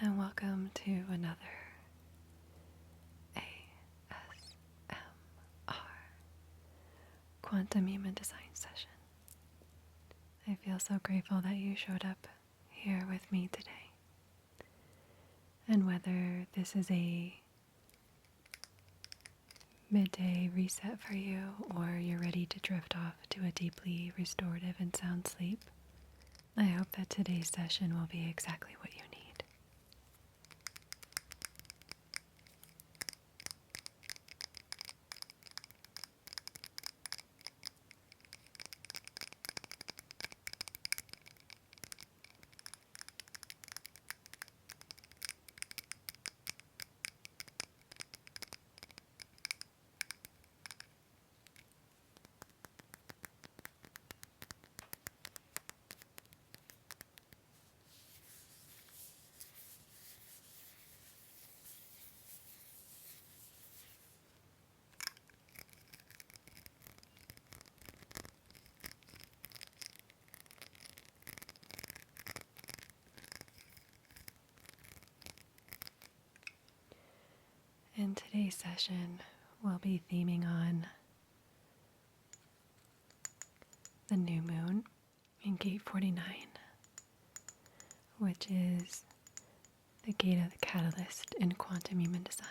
and welcome to another ASMR Quantum Human Design session. I feel so grateful that you showed up here with me today. And whether this is a midday reset for you or you're ready to drift off to a deeply restorative and sound sleep, I hope that today's session will be exactly what you need. In today's session, we'll be theming on the new moon in gate 49, which is the gate of the catalyst in quantum human design.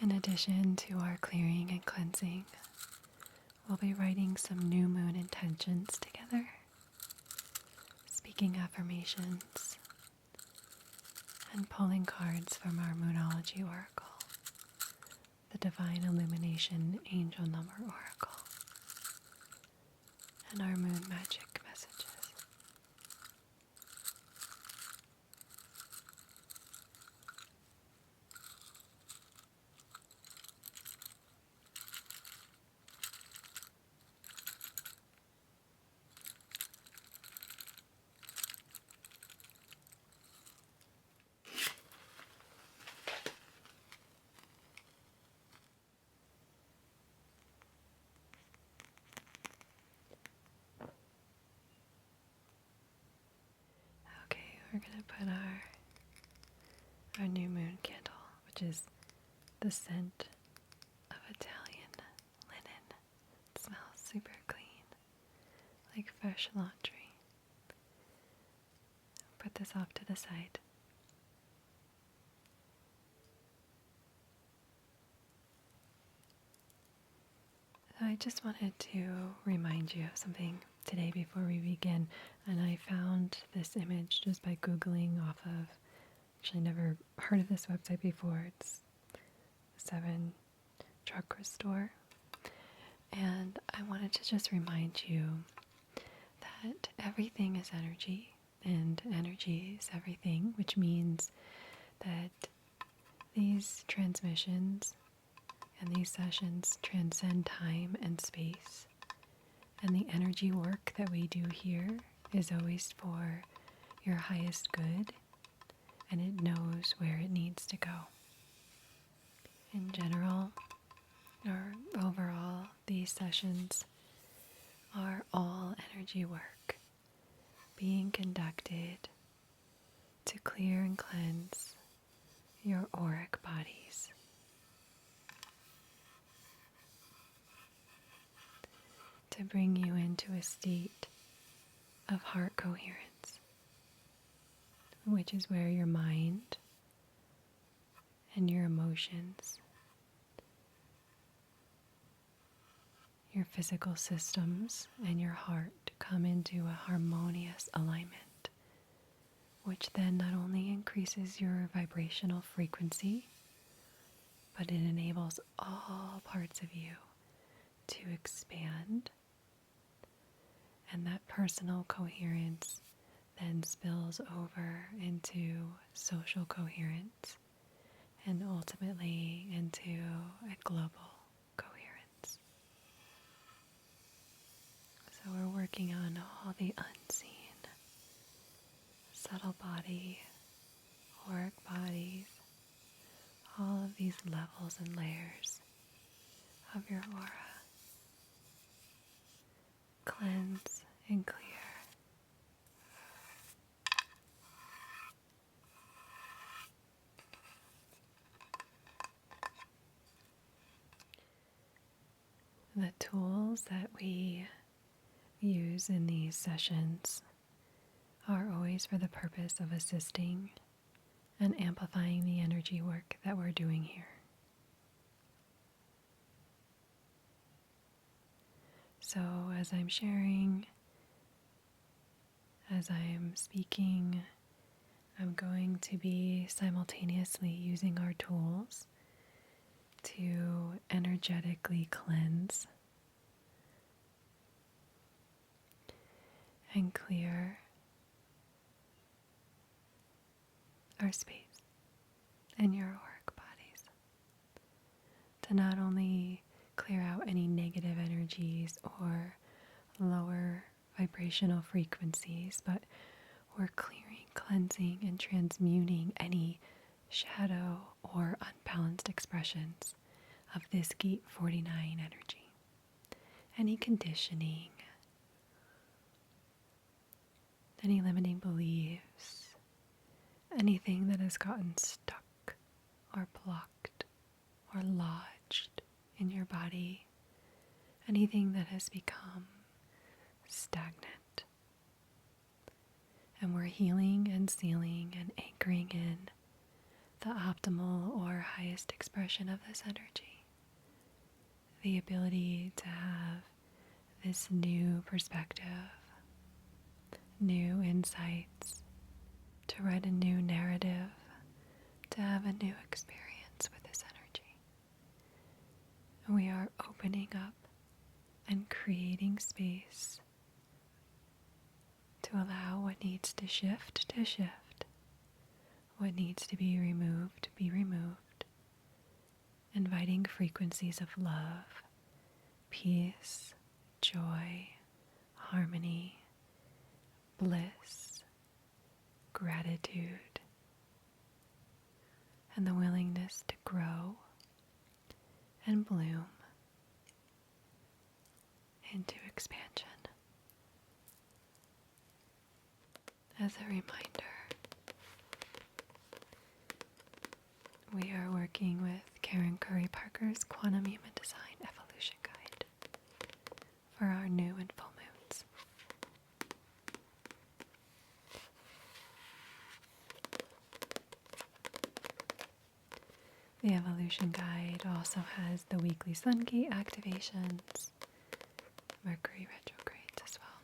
In addition to our clearing and cleansing, we'll be writing some new moon intentions together, speaking affirmations, and pulling cards from our Moonology Oracle, the Divine Illumination Angel Number Oracle, and our Moon Magick messages. Okay, we're going to put our new moon candle, which is the scent of Italian linen. It smells super clean, like fresh laundry. Put this off to the side. So I just wanted to remind you of something today before we begin, and I found this image just by Googling off of, actually never heard of this website before. It's 7 Chakra Store. And I wanted to just remind you that everything is energy, and energy is everything, which means that these transmissions and these sessions transcend time and space. And the energy work that we do here is always for your highest good, and it knows where it needs to go. In general, or overall, these sessions are all energy work being conducted to clear and cleanse your auric bodies. To bring you into a state of heart coherence, which is where your mind and your emotions your physical systems and your heart come into a harmonious alignment, which then not only increases your vibrational frequency, but it enables all parts of you to expand. And that personal coherence then spills over into social coherence and ultimately into a global coherence. So we're working on all the unseen, subtle body, auric bodies, all of these levels and layers of your aura. Cleanse and clear. The tools that we use in these sessions are always for the purpose of assisting and amplifying the energy work that we're doing here. So as I'm sharing, as I'm speaking, I'm going to be simultaneously using our tools to energetically cleanse and clear our space and your auric bodies, to not only clear out any negative energies or lower vibrational frequencies, but we're clearing, cleansing, and transmuting any shadow or unbalanced expressions of this Gate 49 energy. Any conditioning, any limiting beliefs, anything that has gotten stuck or blocked or lodged in your body, anything that has become stagnant. And we're healing and sealing and anchoring in the optimal or highest expression of this energy. The ability to have this new perspective, new insights, to write a new narrative, to have a new experience with this energy. And we are opening up and creating space to allow what needs to shift, what needs to be removed, inviting frequencies of love, peace, joy, harmony, bliss, gratitude, and the willingness to grow and bloom into expansion. As a reminder, we are working with Karen Curry Parker's Quantum Human Design Evolution Guide for our new and full moons. The Evolution Guide also has the weekly Sun Gate activations, Mercury retrogrades as well.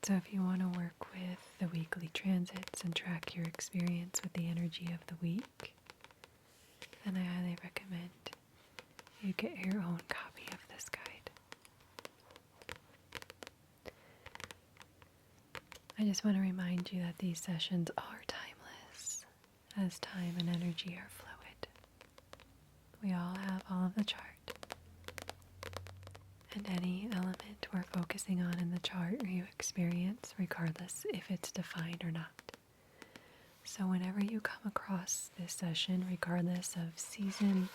So if you want to work with the weekly transits and track your experience with the energy of the week, then I highly recommend you get your own copy of this guide. I just want to remind you that these sessions are timeless, as time and energy are fluid. We all have all of the chart, and any element we're focusing on in the chart you experience, regardless if it's defined or not. So whenever you come across this session, regardless of season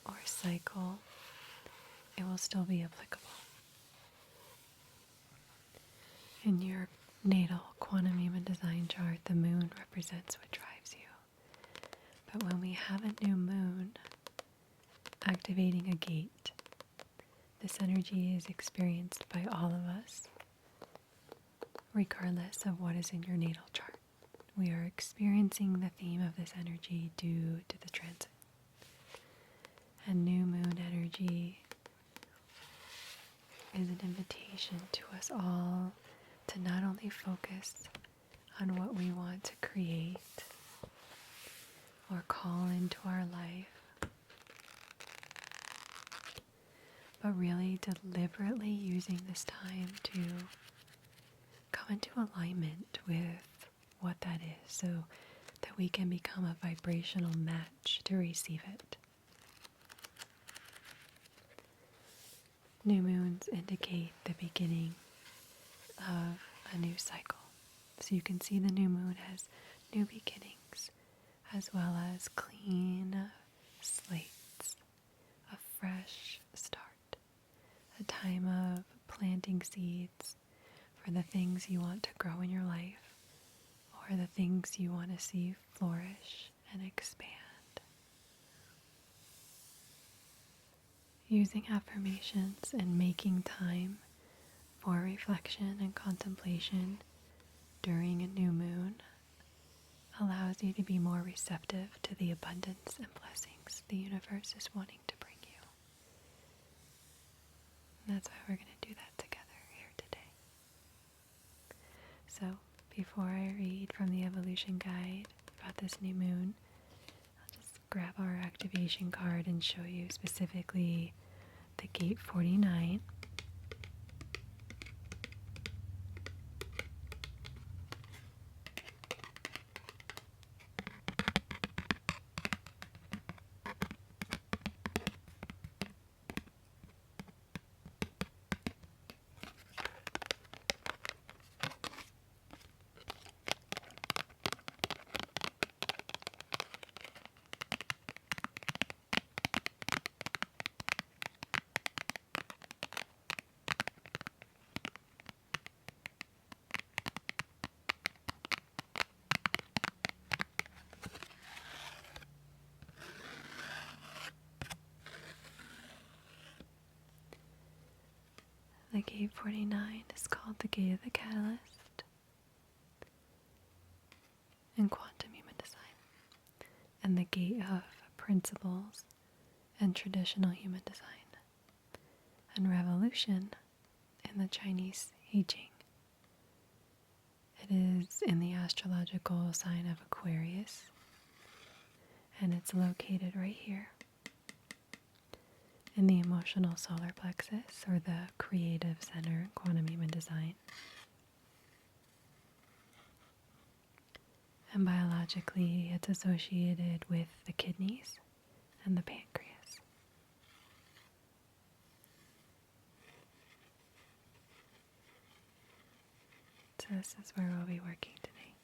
or cycle, it will still be applicable. In your natal quantum human design chart, the moon represents what drives you. But when we have a new moon activating a gate, this energy is experienced by all of us, regardless of what is in your natal chart. We are experiencing the theme of this energy due to the transit. And new moon energy energy is an invitation to us all to not only focus on what we want to create or call into our life, but really deliberately using this time to come into alignment with what that is so that we can become a vibrational match to receive it. New moons indicate the beginning of a new cycle. So you can see the new moon as new beginnings, as well as clean slates, a fresh start, a time of planting seeds for the things you want to grow in your life, or the things you want to see flourish and expand. Using affirmations and making time for reflection and contemplation during a new moon allows you to be more receptive to the abundance and blessings the universe is wanting to bring you. And that's why we're going to do that together here today. So, before I read from the Evolution Guide about this new moon, I'll just grab our activation card and show you specifically the gate 49. The gate 49 is called the gate of the catalyst in quantum human design, and the gate of principles in traditional human design, and revolution in the Chinese I Ching. It is in the astrological sign of Aquarius, and it's located right here in the emotional solar plexus, or the creative center in quantum human design. And biologically, it's associated with the kidneys and the pancreas. So this is where we'll be working today,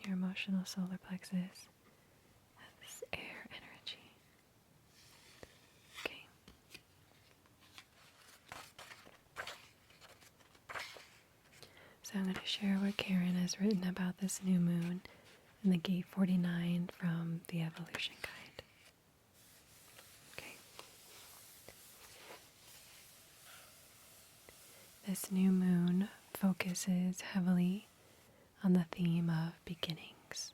in your emotional solar plexus, and this air energy. Okay. So I'm going to share what Karen has written about this new moon in the gate 49 from the Evolution Guide. Okay. This new moon focuses heavily on the theme of beginnings.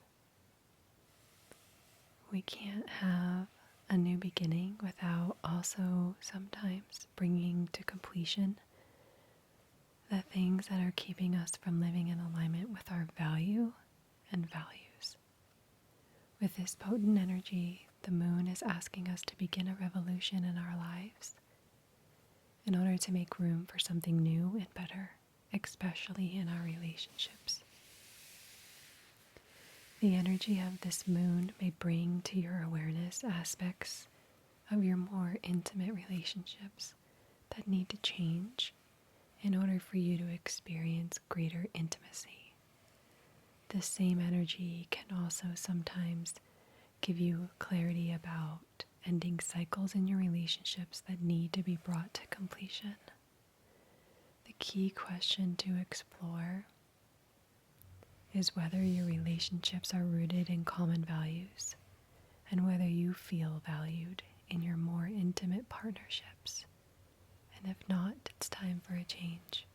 We can't have a new beginning without also sometimes bringing to completion the things that are keeping us from living in alignment with our value and values. With this potent energy, the moon is asking us to begin a revolution in our lives in order to make room for something new and better, especially in our relationships. The energy of this moon may bring to your awareness aspects of your more intimate relationships that need to change in order for you to experience greater intimacy. This same energy can also sometimes give you clarity about ending cycles in your relationships that need to be brought to completion. The key question to explore is whether your relationships are rooted in common values and whether you feel valued in your more intimate partnerships. And if not, it's time for a change.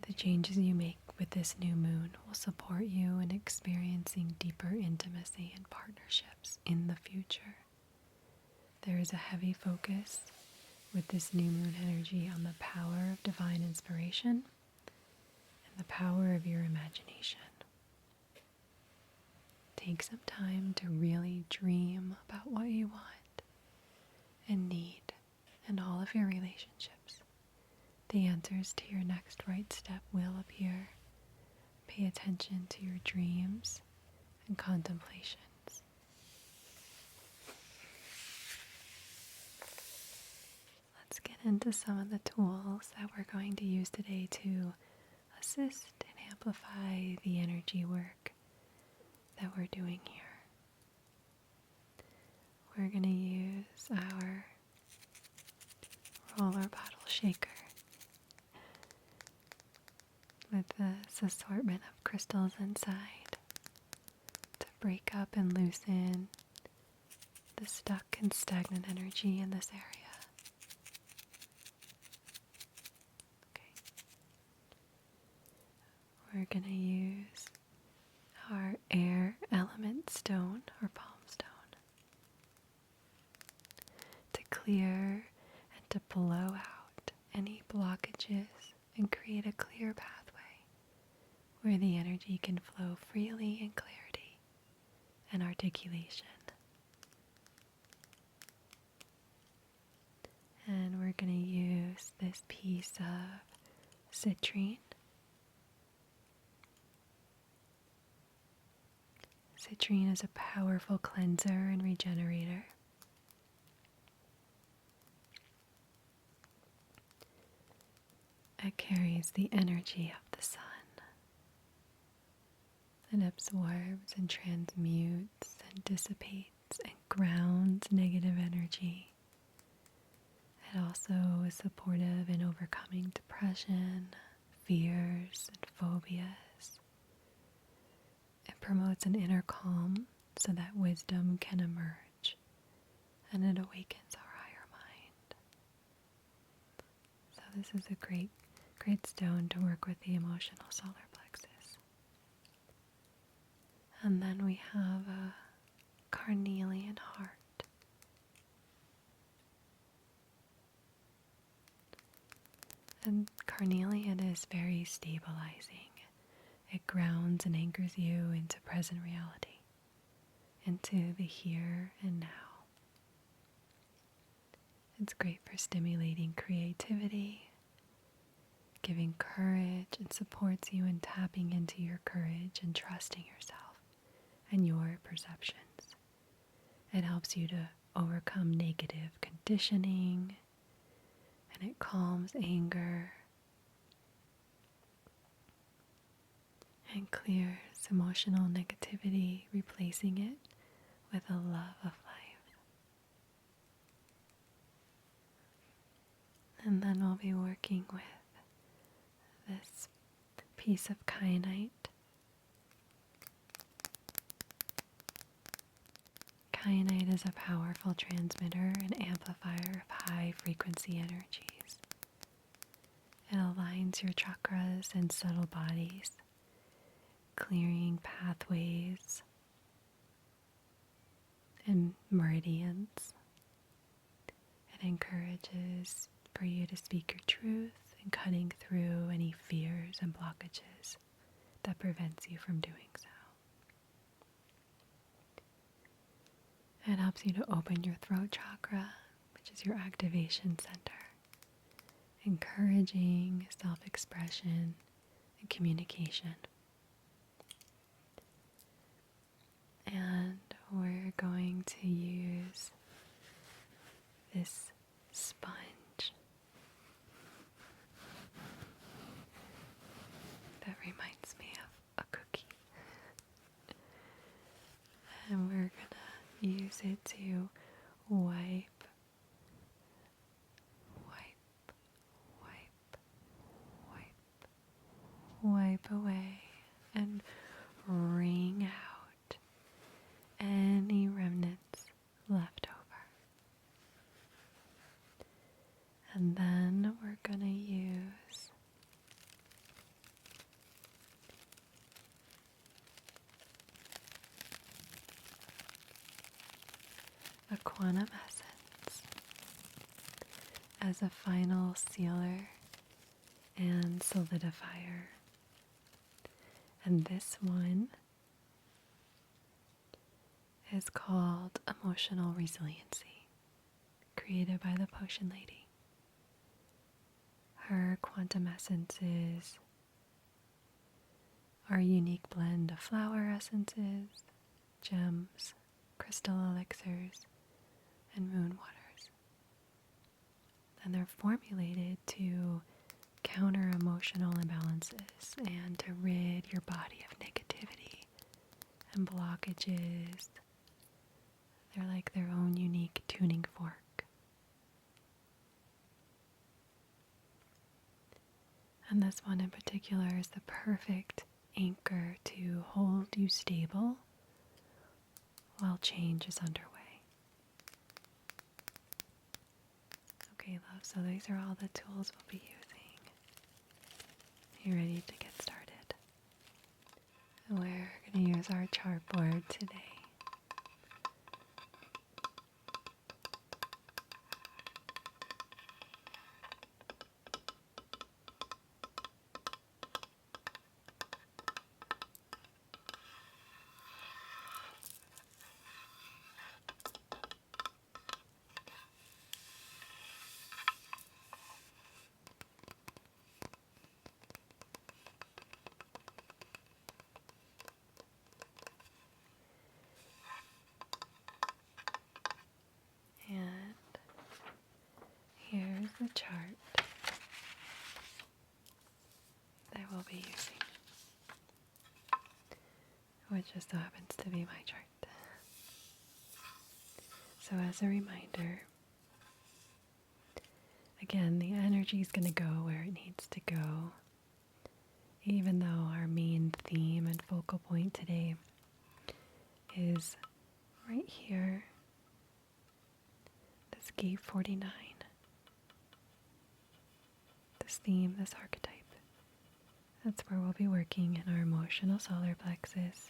The changes you make with this new moon will support you in experiencing deeper intimacy and partnerships in the future. there is a heavy focus with this new moon energy on the power of divine inspiration and the power of your imagination. Take some time to really dream about what you want and need in all of your relationships. The answers to your next right step will appear. Pay attention to your dreams and contemplations. Let's get into some of the tools that we're going to use today to assist and amplify the energy work that we're doing here. We're going to use our roller bottle shaker with this assortment of crystals inside to break up and loosen the stuck and stagnant energy in this area. We're going to use our air element stone or palm stone to clear and to blow out any blockages and create a clear pathway where the energy can flow freely in clarity and articulation. And we're going to use this piece of citrine. Citrine is a powerful cleanser and regenerator. It carries the energy of the sun. It absorbs and transmutes and dissipates and grounds negative energy. It also is supportive in overcoming depression, fears, and phobias. It promotes an inner calm so that wisdom can emerge, and it awakens our higher mind. So this is a great stone to work with the emotional solar plexus. And then we have a carnelian heart. And carnelian is very stabilizing. It grounds and anchors you into present reality, into the here and now. It's great for stimulating creativity, giving courage, and supports you in tapping into your courage and trusting yourself and your perceptions. It helps you to overcome negative conditioning, and it calms anger and clears emotional negativity, replacing it with a love of life. And then we'll be working with this piece of kyanite. Kyanite is a powerful transmitter and amplifier of high frequency energies. It aligns your chakras and subtle bodies, clearing pathways and meridians. It encourages for you to speak your truth and cutting through any fears and blockages that prevents you from doing so. It helps you to open your throat chakra, which is your activation center, encouraging self-expression and communication. And we're going to use this sponge that reminds me of a cookie. And we're going to use it to wipe away and wring out any remnants left over. And then we're going to use a quantum essence. as a final sealer and solidifier. And this one is called Emotional Resiliency, created by the Potion Lady. Her quantum essences are a unique blend of flower essences, gems, crystal elixirs, and moon waters. And they're formulated to counter emotional imbalances and to rid your body of negativity and blockages. They're like their own unique tuning fork. And this one in particular is the perfect anchor to hold you stable while change is underway. Okay, love, so these are all the tools we'll be using. You ready to get started? We're going to use our chartboard today. And here's the chart that we'll be using, which just so happens to be my chart. So as a reminder, again, the energy is going to go where it needs to go, even though our main theme and focal point today is right here, this gate 49, this theme, this archetype. That's where we'll be working in our emotional solar plexus,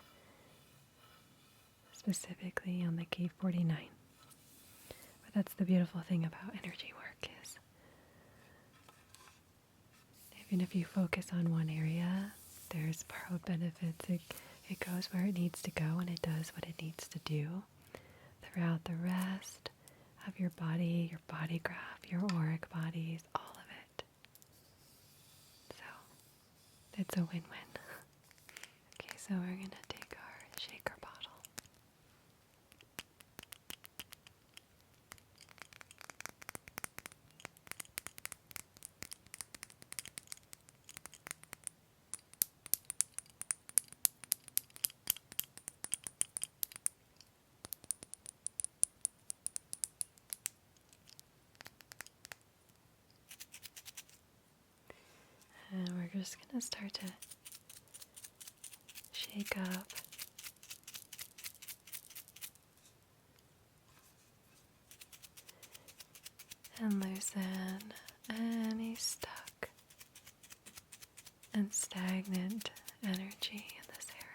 specifically on the gate 49. But that's the beautiful thing about energy work is, even if you focus on one area, there's borrowed benefits. It goes where it needs to go and it does what it needs to do throughout the rest of your body, your body graph, your auric bodies, all of it. So it's a win-win. Okay, so we're going to take our shaker bottle. And we're just going to start to shake up and loosen any stuck and stagnant energy in this area.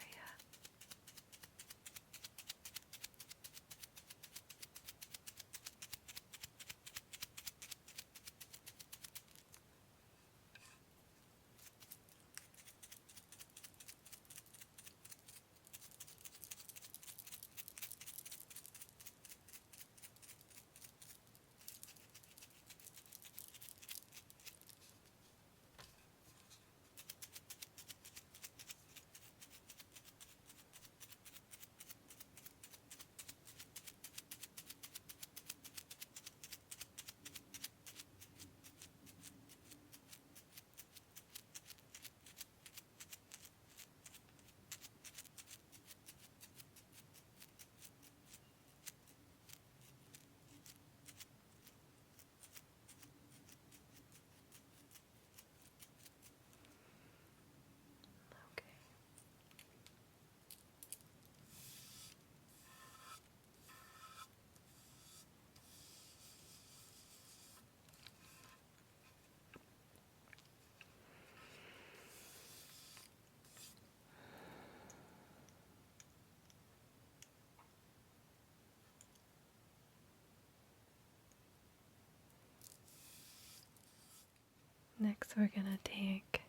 Next, we're going to take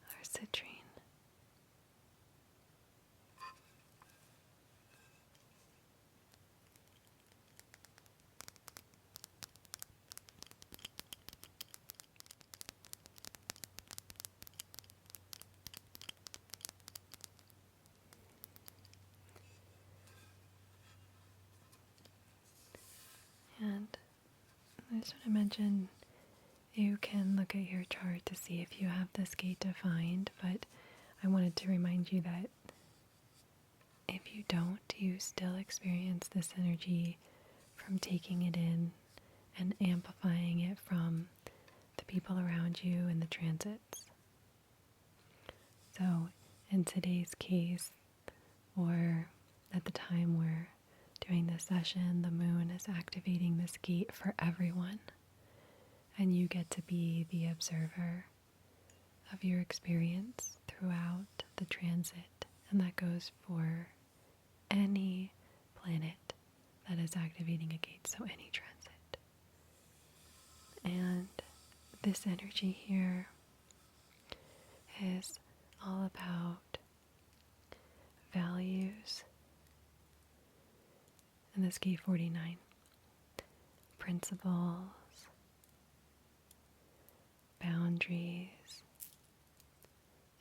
our citrine. And I just want to mention, you can look at your chart to see if you have this gate defined, but I wanted to remind you that if you don't, you still experience this energy from taking it in and amplifying it from the people around you and the transits. So in today's case, or at the time we're doing this session, the moon is activating this gate for everyone, and you get to be the observer of your experience throughout the transit, and that goes for any planet that is activating a gate, so any transit. And this energy here is all about values, and this gate 49, principles, boundaries,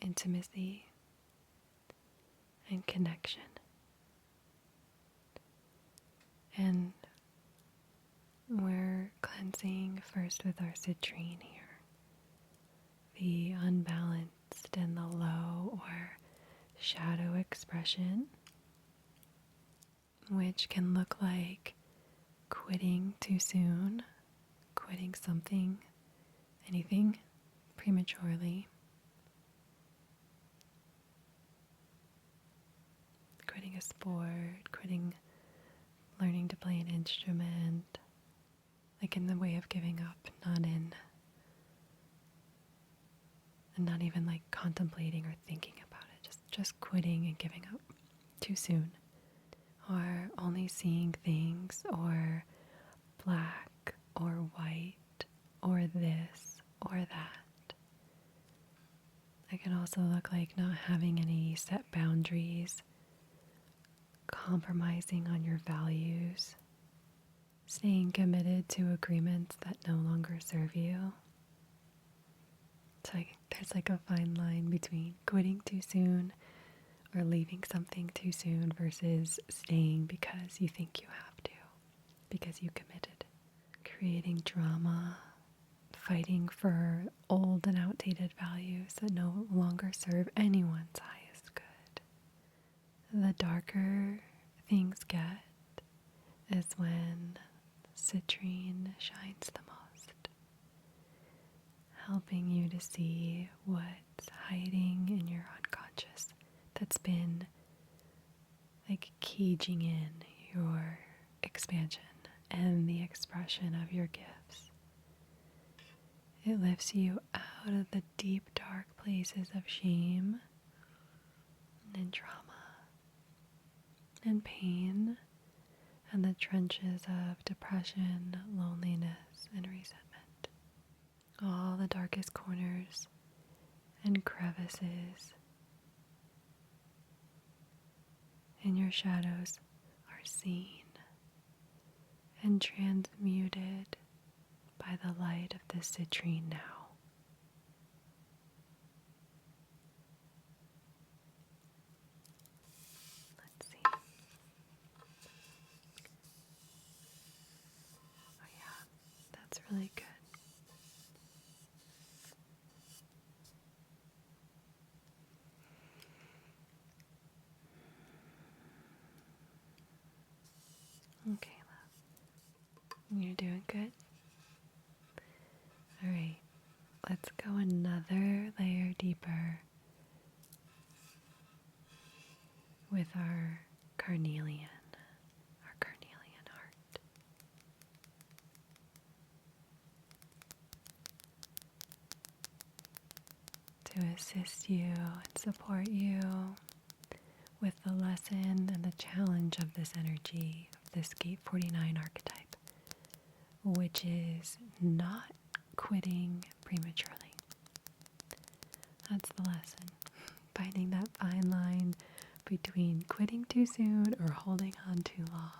intimacy, and connection. And we're cleansing first with our citrine here, the unbalanced and the low or shadow expression, which can look like quitting too soon, quitting something, anything prematurely, quitting a sport, quitting learning to play an instrument, like in the way of giving up, not even like contemplating or thinking about it, just quitting and giving up too soon, or only seeing things or black or white or this or that. It can also look like not having any set boundaries, compromising on your values, staying committed to agreements that no longer serve you. It's like there's like a fine line between quitting too soon or leaving something too soon versus staying because you think you have to, because you committed. Creating drama, fighting for old and outdated values that no longer serve anyone's highest good. The darker things get is when citrine shines the most, helping you to see what's hiding in your unconscious that's been like caging in your expansion and the expression of your gifts. It lifts you out of the deep, dark places of shame and trauma and pain and the trenches of depression, loneliness, and resentment. All the darkest corners and crevices in your shadows are seen and transmuted by the light of the citrine now. Let's see. Oh yeah, that's really good. Okay, love. You're doing good? Alright, let's go another layer deeper with our carnelian heart. To assist you and support you with the lesson and the challenge of this energy, of this Gate 49 archetype, which is not quitting prematurely. That's the lesson. Finding that fine line between quitting too soon or holding on too long.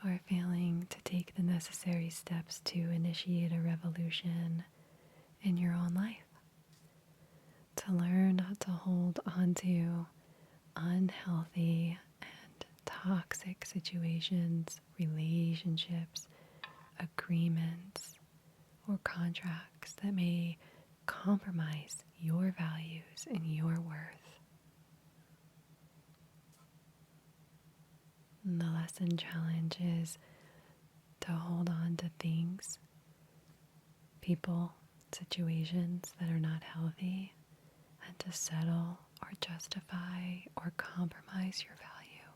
Or failing to take the necessary steps to initiate a revolution in your own life. To learn not to hold on to unhealthy and toxic situations, relationships, agreements, or contracts that may compromise your values and your worth. And the lesson challenge is to hold on to things, people, situations that are not healthy, and to settle or justify or compromise your value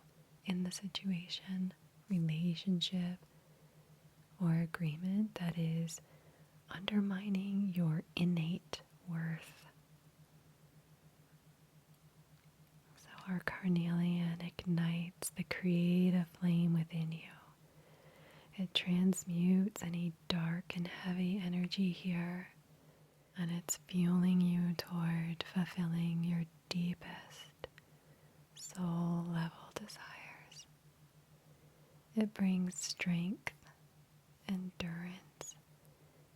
in the situation, relationship, or agreement that is undermining your innate worth. So our Carnelian ignites the creative flame within you. It transmutes any dark and heavy energy here, and it's fueling you toward fulfilling your deepest soul level desires. It brings strength, endurance,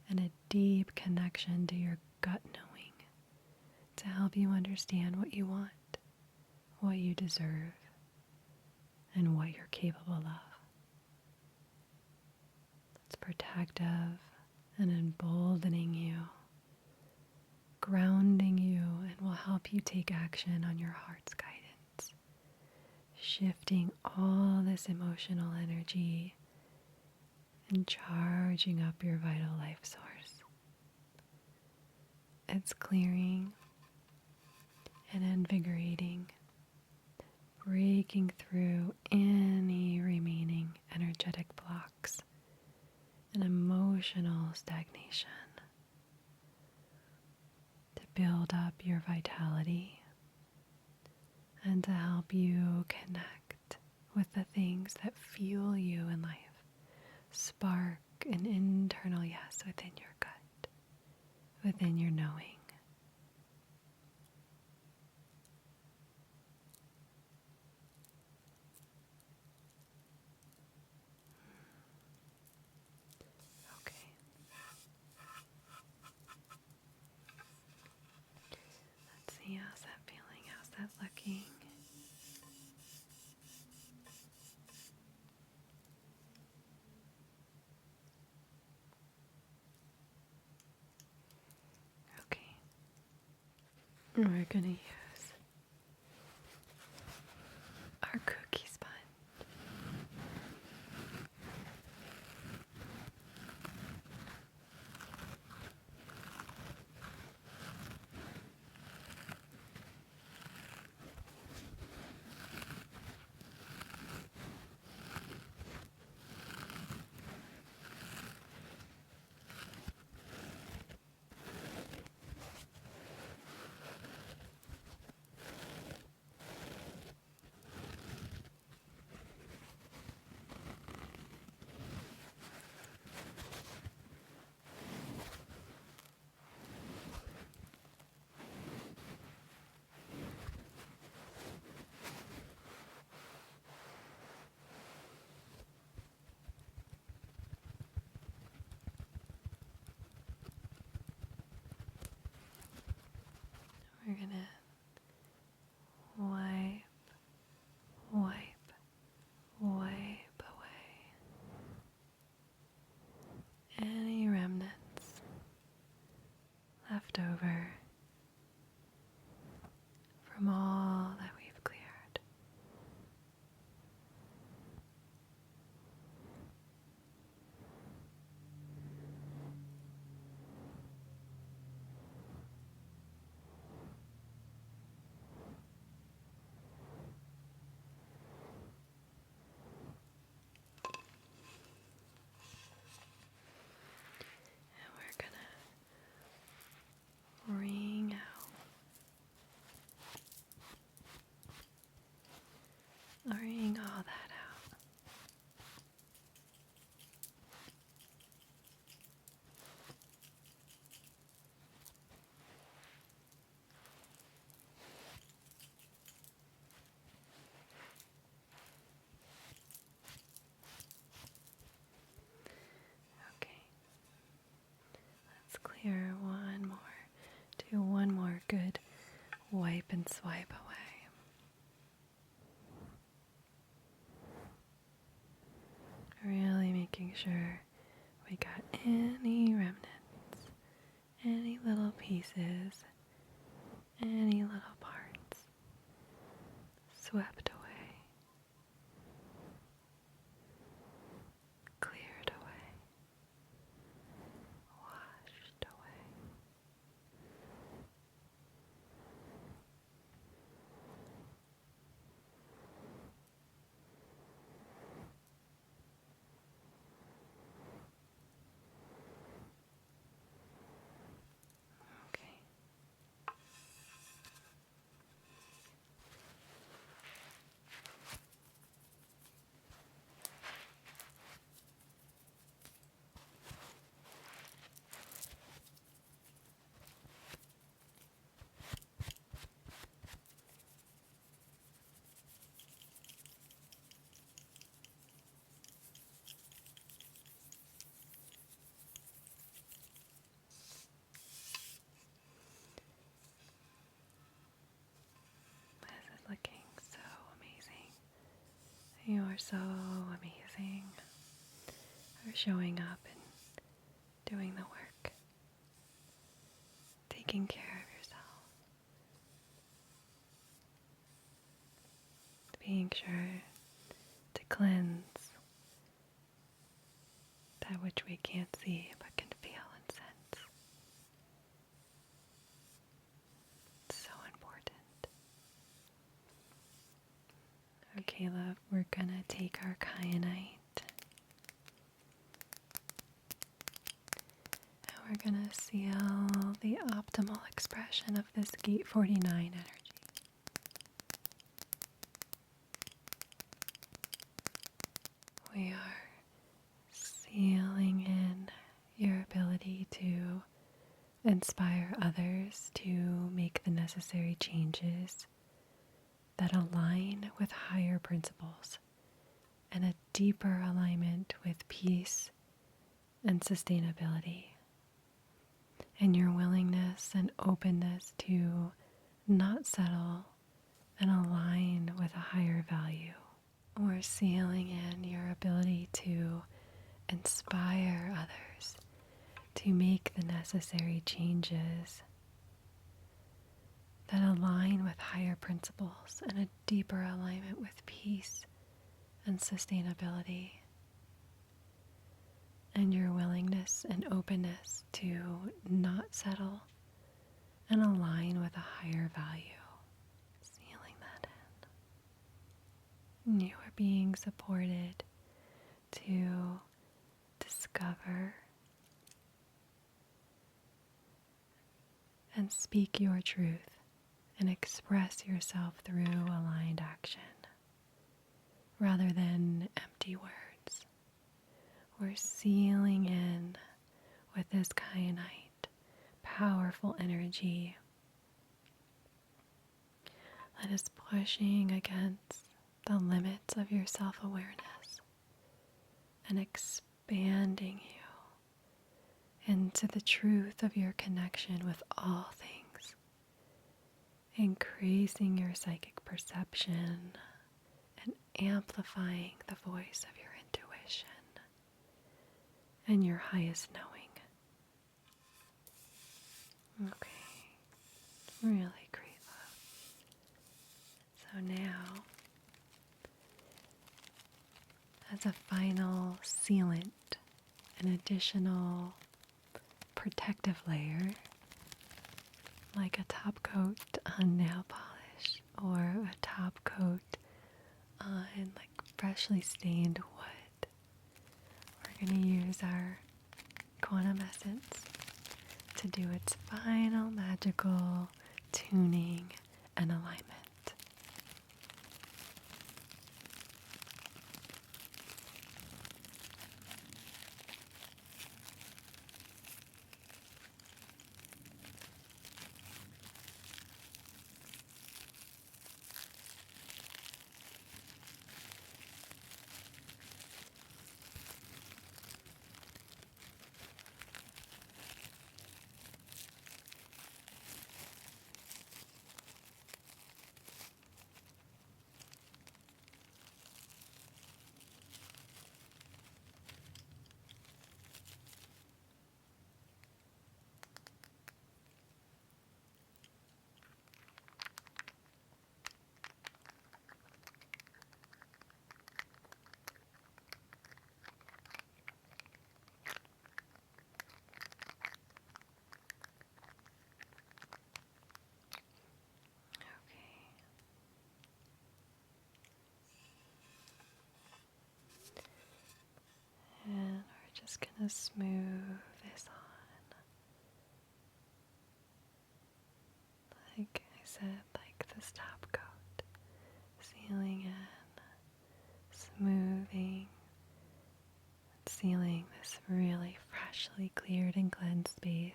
and a deep connection to your gut knowing to help you understand what you want, what you deserve, and what you're capable of. It's protective and emboldening you, grounding you, and will help you take action on your heart's guidance, shifting all this emotional energy and charging up your vital life source. It's clearing and invigorating, breaking through any remaining energetic blocks and emotional stagnation to build up your vitality and to help you connect with the things that fuel you in life. Spark an internal yes within your gut, within your knowing. Okay. Let's see, how's that feeling? How's that looking? Okay. We're going to use our cookie sponge. making sure we got any remnants, any little pieces, any little parts swept away, cleared away, washed away. Okay. This is looking so amazing. You are so amazing for showing up and doing the work, taking care of yourself, being sure to cleanse that which we can't see but can feel and sense. It's so important. Okay, love, we're gonna take our kyanite and we're gonna seal the optimal expression of this gate 49 energy. We are sealing in your ability to inspire others to make the necessary changes that align with higher principles and a deeper alignment with peace and sustainability, and your willingness and openness to not settle and align with a higher value. We're sealing in your ability to inspire others to make the necessary changes that align with higher principles and a deeper alignment with peace and sustainability, and your willingness and openness to not settle and align with a higher value. Sealing that in. You are being supported to discover and speak your truth and express yourself through aligned action rather than empty words. We're sealing in with this kyanite, powerful energy that is pushing against the limits of your self-awareness and expanding you into the truth of your connection with all things, increasing your psychic perception and amplifying the voice of your intuition and your highest knowing. Okay, really great, love. So now, as a final sealant, an additional protective layer, like a top coat on nail polish or a top coat on like freshly stained wood, we're going to use our quantum essence to do its final magical tuning and alignment. just going to smooth this on. Like I said, like this top coat, sealing in, smoothing, and sealing this really freshly cleared and cleansed space.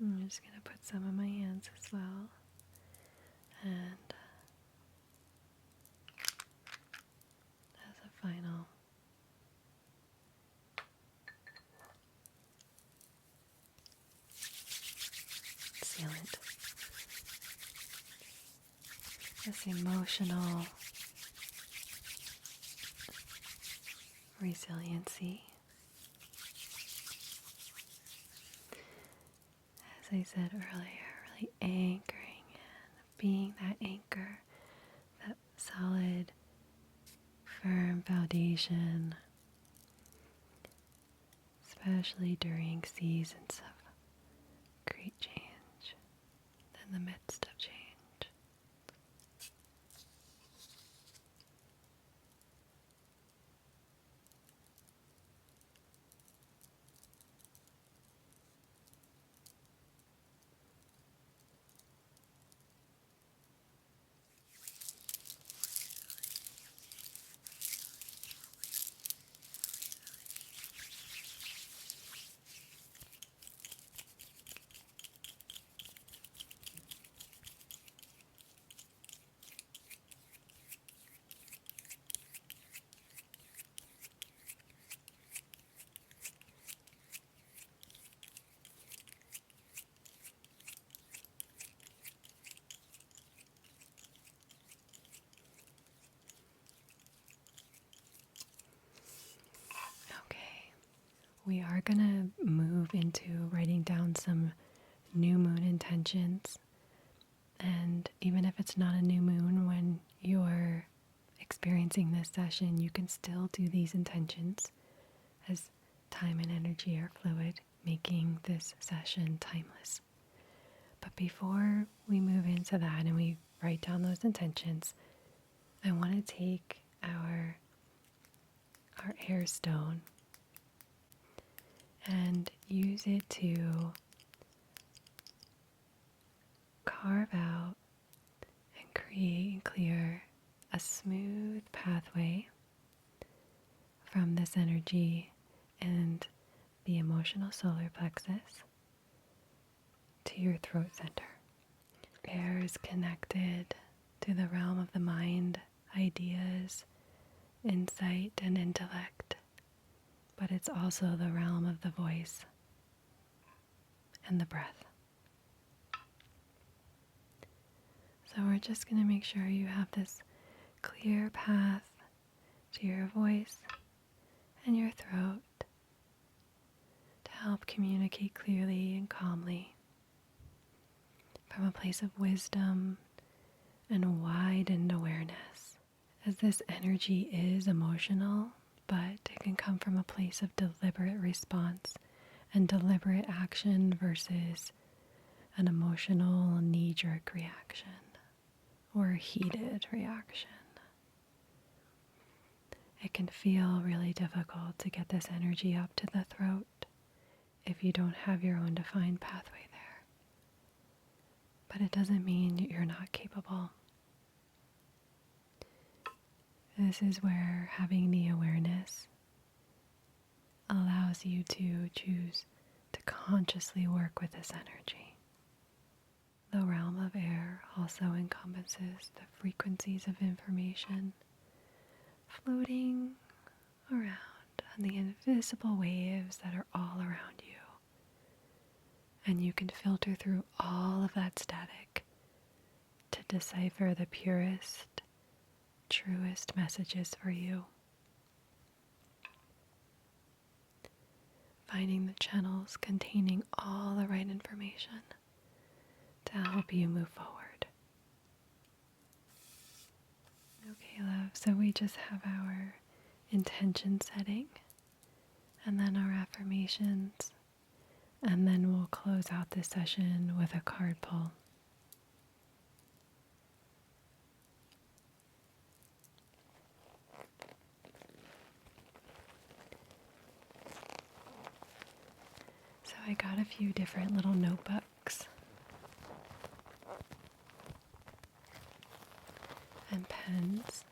I'm just going to put some on my hands as well. And as a final sealant, this emotional resiliency. As I said earlier, really anchoring in, being that anchor, that solid, firm foundation, especially during seasons of great change, in the midst of change. Okay, we are going to move into writing down some new moon intentions. And even if it's not a new moon, when you're experiencing this session, you can still do these intentions, as time and energy are fluid, making this session timeless. But before we move into that and we write down those intentions, I want to take our air stone and use it to carve out and create and clear a smooth pathway from this energy and the emotional solar plexus to your throat center. Air is connected to the realm of the mind, ideas, insight, and intellect, but it's also the realm of the voice and the breath. So we're just going to make sure you have this clear path to your voice and your throat to help communicate clearly and calmly from a place of wisdom and widened awareness, as this energy is emotional, but it can come from a place of deliberate response and deliberate action versus an emotional knee-jerk reaction or a heated reaction. It can feel really difficult to get this energy up to the throat if you don't have your own defined pathway there. But it doesn't mean you're not capable. This is where having the awareness allows you to choose to consciously work with this energy. The realm of air also encompasses the frequencies of information floating around on the invisible waves that are all around you. And you can filter through all of that static to decipher the purest, truest messages for you. Finding the channels containing all the right information to help you move forward. Okay, love, so we just have our intention setting and then our affirmations, and then we'll close out this session with a card pull. I got a few different little notebooks and pens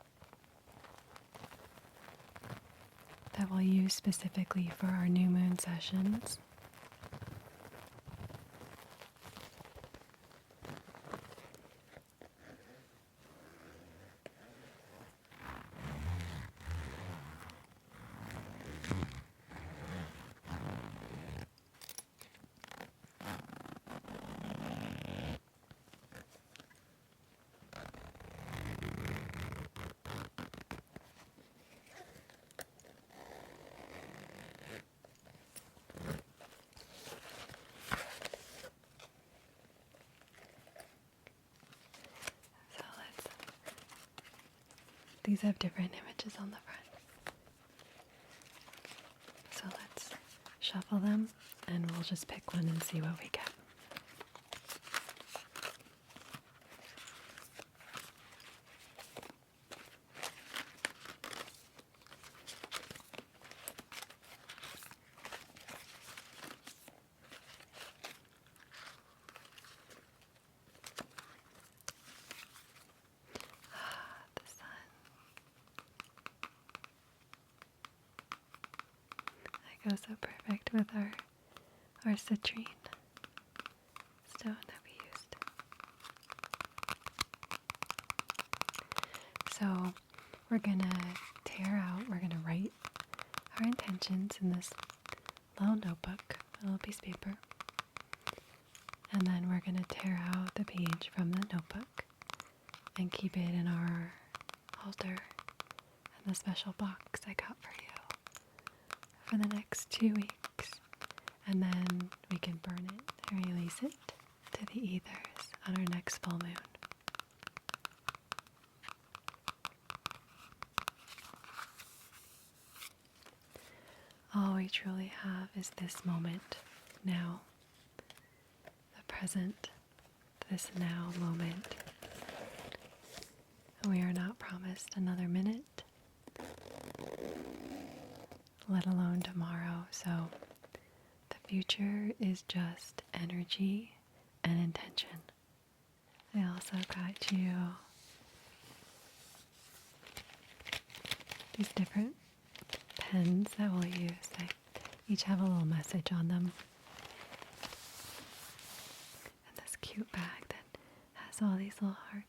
that we'll use specifically for our new moon sessions. These have different images on the front. So let's shuffle them and we'll just pick one and see what we get. Goes so perfect with our citrine stone that we used. So we're gonna we're gonna write our intentions in this little notebook, a little piece of paper, and then we're gonna tear out the page from the notebook and keep it in our altar in the special box I got for you for the next 2 weeks, and then we can burn it and release it to the ethers on our next full moon. All we truly have is this moment now, the present, this now moment. We are not promised another minute, let alone tomorrow, so the future is just energy and intention. I also got you these different pens that we'll use. They each have a little message on them. And this cute bag that has all these little hearts.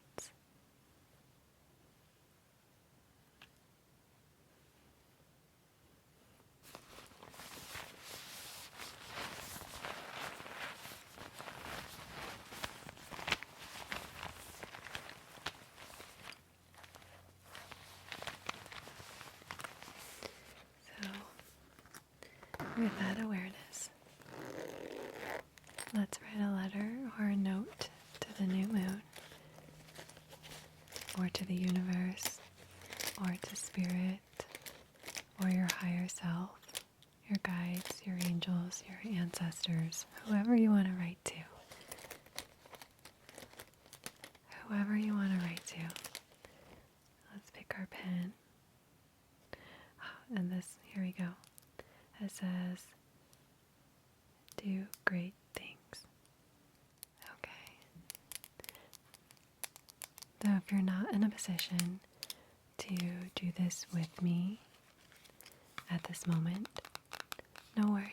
With that awareness, let's write a letter or a note to the new moon, or to the universe, or to spirit, or your higher self, your guides, your angels, your ancestors, whoever you want to write to. Whoever you want to write to. Let's pick our pen. And this, here we go. It says, do great things. Okay. So if you're not in a position to do this with me at this moment, no worries.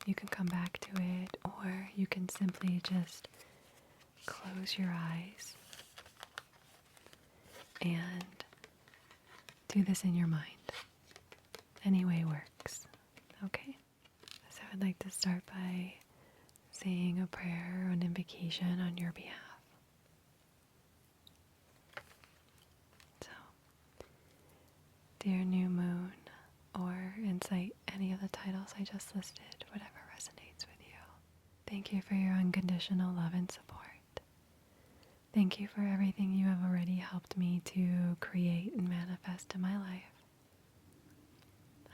You can come back to it, or you can simply just close your eyes and do this in your mind. Any way works. Okay? So I'd like to start by saying a prayer or an invocation on your behalf. So, dear new moon, or insight, any of the titles I just listed, whatever resonates with you. Thank you for your unconditional love and support. Thank you for everything you have already helped me to create and manifest in my life.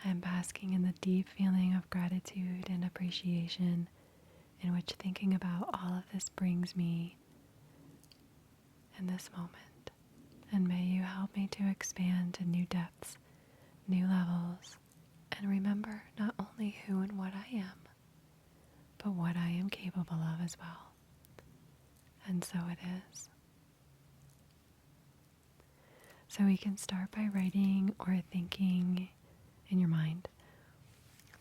I am basking in the deep feeling of gratitude and appreciation in which thinking about all of this brings me in this moment. And may you help me to expand to new depths, new levels, and remember not only who and what I am, but what I am capable of as well. And so it is. So we can start by writing or thinking in your mind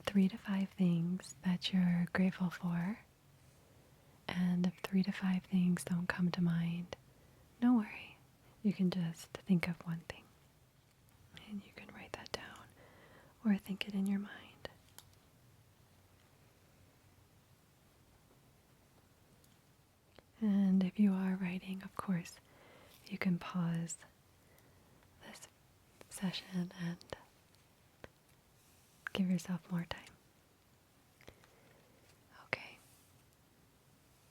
3 to 5 things that you're grateful for. And if 3 to 5 things don't come to mind, no worry. You can just think of one thing. And you can write that down or think it in your mind. And if you are writing, of course, you can pause this session and give yourself more time. Okay.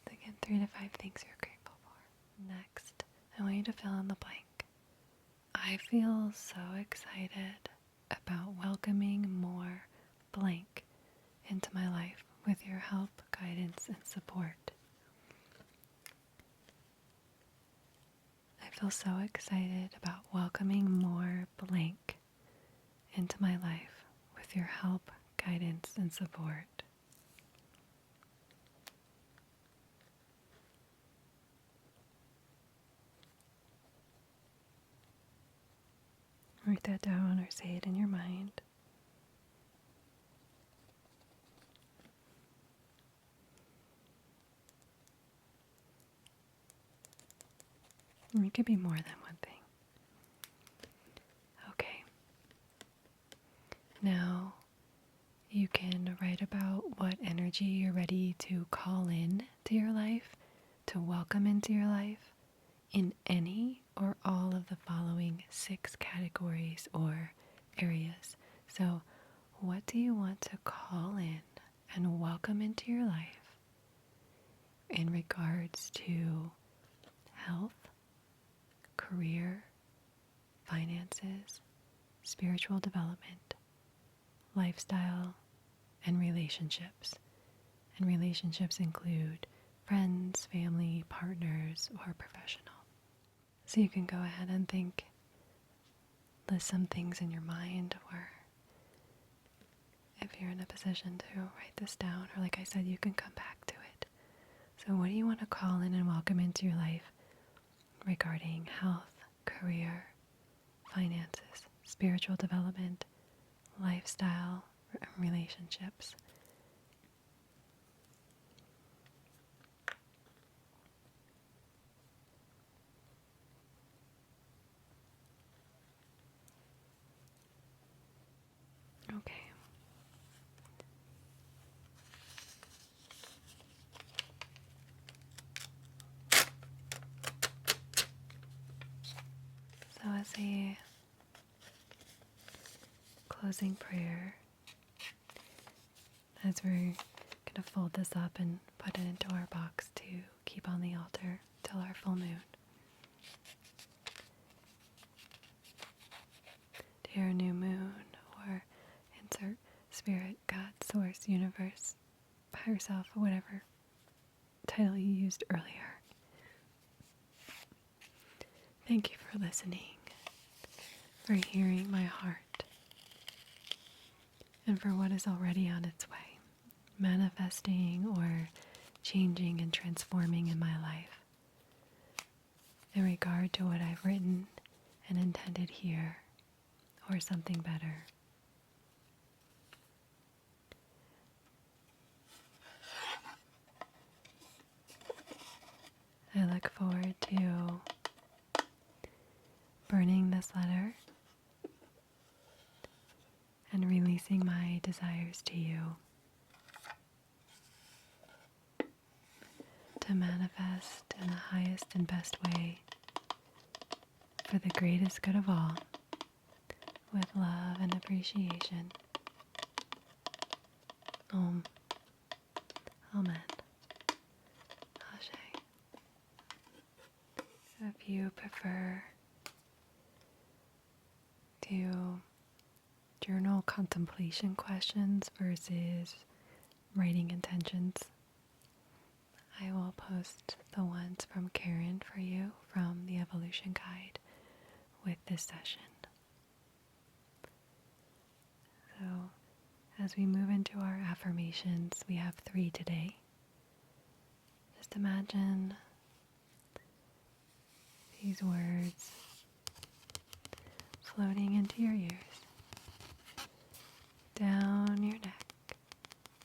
So again, 3 to 5 things you're grateful for. Next, I want you to fill in the blank. I feel so excited about welcoming more blank into my life with your help, guidance, and support. I feel so excited about welcoming more blank into my life with your help, guidance, and support. Write that down or say it in your mind. And it could be more than one thing. Okay. Now you can write about what energy you're ready to call in to your life, to welcome into your life in any or all of the following 6 categories or areas. So what do you want to call in and welcome into your life in regards to health, career, finances, spiritual development, lifestyle, and relationships? And relationships include friends, family, partners, or professional. So you can go ahead and list some things in your mind, or if you're in a position to write this down, or like I said, you can come back to it. So what do you want to call in and welcome into your life regarding health, career, finances, spiritual development, lifestyle, relationships? Okay. So as a closing prayer, as we're going to fold this up and put it into our box to keep on the altar till our full moon. Dear new moon, or insert spirit, God, source, universe, higher self, or whatever title you used earlier. Thank you for listening, for hearing my heart, and for what is already on its way, manifesting or changing and transforming in my life. In regard to what I've written and intended here, or something better. I look forward to burning this letter and releasing my desires to you, to manifest in the highest and best way for the greatest good of all, with love and appreciation. Om. Amen. Ashe. So if you prefer to journal contemplation questions versus writing intentions, I will post the ones from Karen for you from the Evolution Guide with this session. So as we move into our affirmations, we have 3 today. Just imagine these words floating into your ears, down your neck,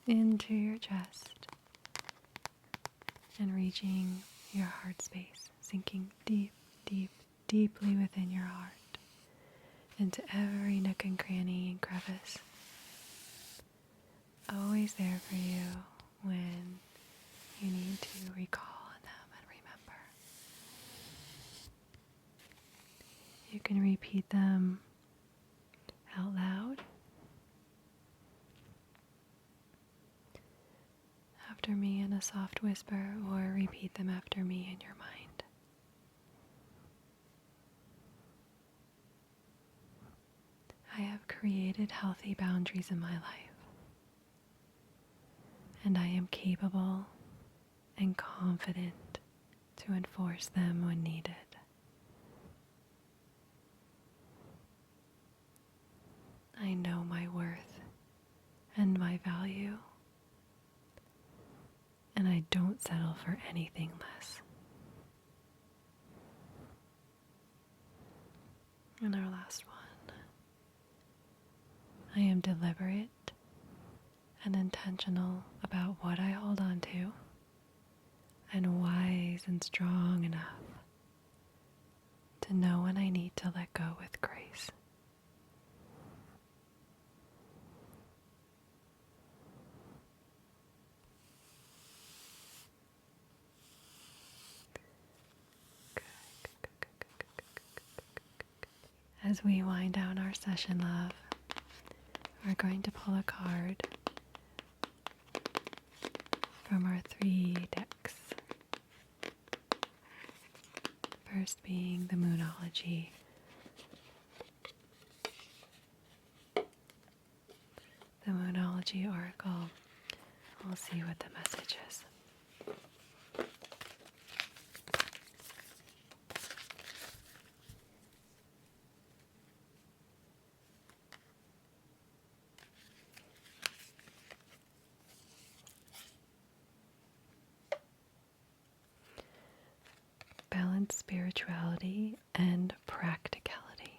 into your chest, and reaching your heart space, sinking deep, deep, deeply within your heart, into every nook and cranny and crevice. Always there for you when you need to recall on them and remember. You can repeat them out loud after me in a soft whisper, or repeat them after me in your mind. I have created healthy boundaries in my life, and I am capable and confident to enforce them when needed. I know my worth and my value, and I don't settle for anything less. And our last one. I am deliberate and intentional about what I hold on to, and wise and strong enough to know when I need to let go with grace. As we wind down our session, love, we're going to pull a card from our 3 decks. First being the Moonology. The Moonology Oracle. We'll see what the message is. Balance spirituality and practicality.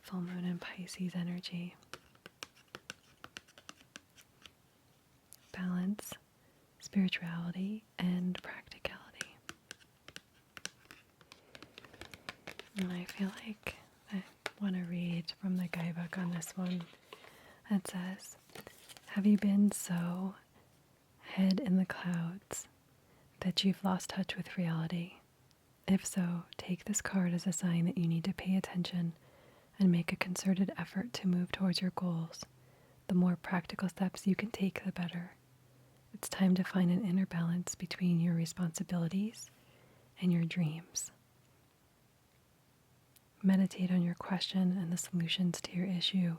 Full moon in Pisces energy. Balance spirituality and practicality. And I feel like I want to read from the guidebook on this one. It says, have you been so head in the clouds that you've lost touch with reality? If so, take this card as a sign that you need to pay attention and make a concerted effort to move towards your goals. The more practical steps you can take, the better. It's time to find an inner balance between your responsibilities and your dreams. Meditate on your question, and the solutions to your issue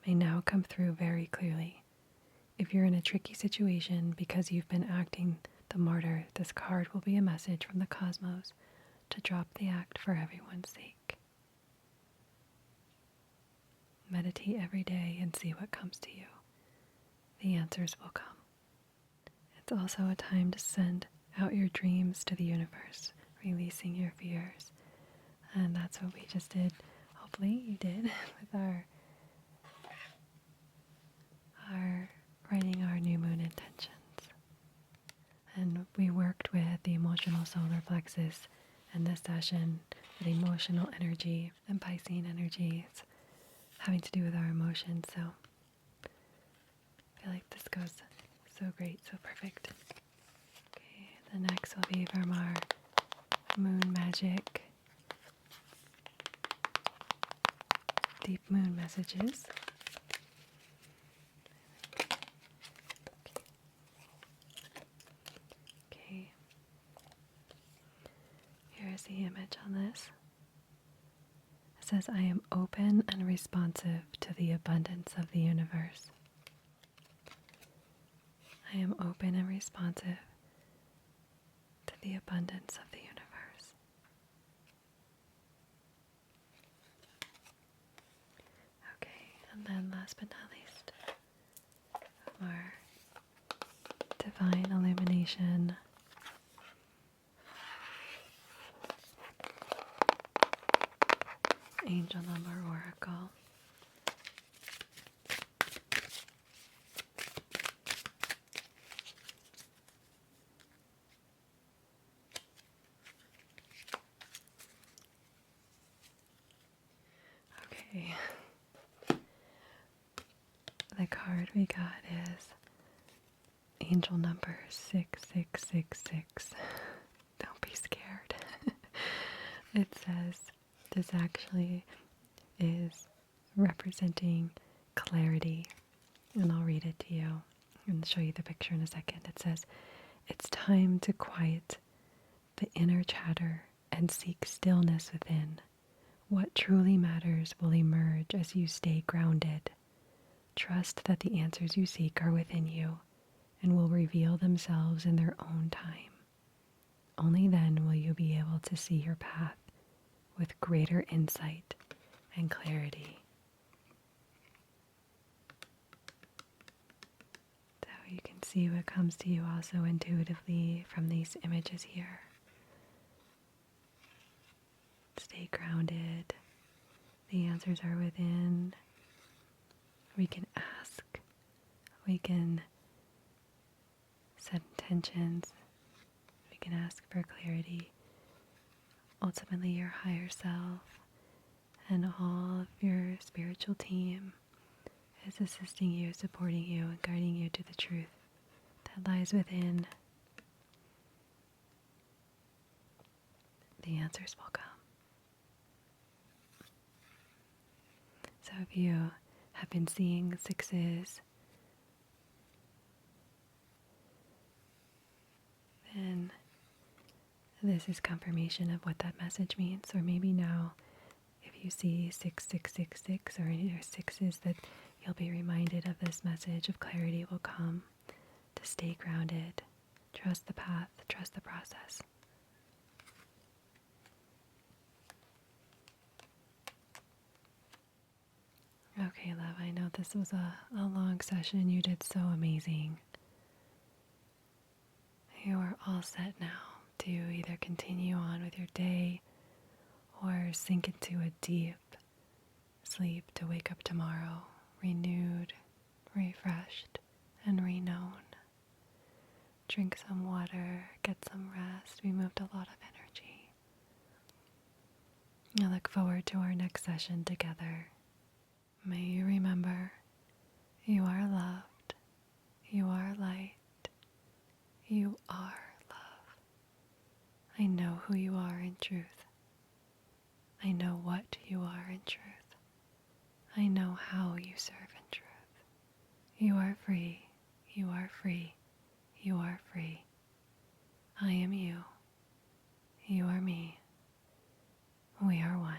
may now come through very clearly. If you're in a tricky situation because you've been acting the martyr, this card will be a message from the cosmos to drop the act for everyone's sake. Meditate every day and see what comes to you. The answers will come. It's also a time to send out your dreams to the universe, releasing your fears. And that's what we just did. Hopefully you did with our writing our new moon intentions. And we worked with the emotional solar plexus in this session with emotional energy and Piscean energy. It's having to do with our emotions. So I feel like this goes so great, so perfect. Okay, the next will be from our moon magic deep moon messages. Okay. Here's the image on this. It says, I am open and responsive to the abundance of the universe. I am open and responsive to the abundance of the universe. Okay, And then last but not least, our divine illumination. Angel number oracle. Okay. The card we got is angel number 6666. Don't be scared. It says this actually is representing clarity. And I'll read it to you and show you the picture in a second. It says, it's time to quiet the inner chatter and seek stillness within. What truly matters will emerge as you stay grounded. Trust that the answers you seek are within you and will reveal themselves in their own time. Only then will you be able to see your path with greater insight and clarity. So you can see what comes to you also intuitively from these images here. Stay grounded. The answers are within. We can ask. We can set intentions. We can ask for clarity. Ultimately, your higher self and all of your spiritual team is assisting you, supporting you, and guiding you to the truth that lies within. The answers will come. So if you have been seeing sixes, then this is confirmation of what that message means. Or maybe now, if you see 6666 or any other sixes, that you'll be reminded of this message of clarity will come. To stay grounded, trust the path, trust the process. Okay, love, I know this was a long session. You did so amazing. You are all set now to either continue on with your day or sink into a deep sleep to wake up tomorrow renewed, refreshed, and reknown. Drink some water, get some rest. We moved a lot of energy. I look forward to our next session together. May you remember, you are loved, you are light, you are love. I know who you are in truth. I know what you are in truth. I know how you serve in truth. You are free, you are free, you are free. I am you. You are me. We are one.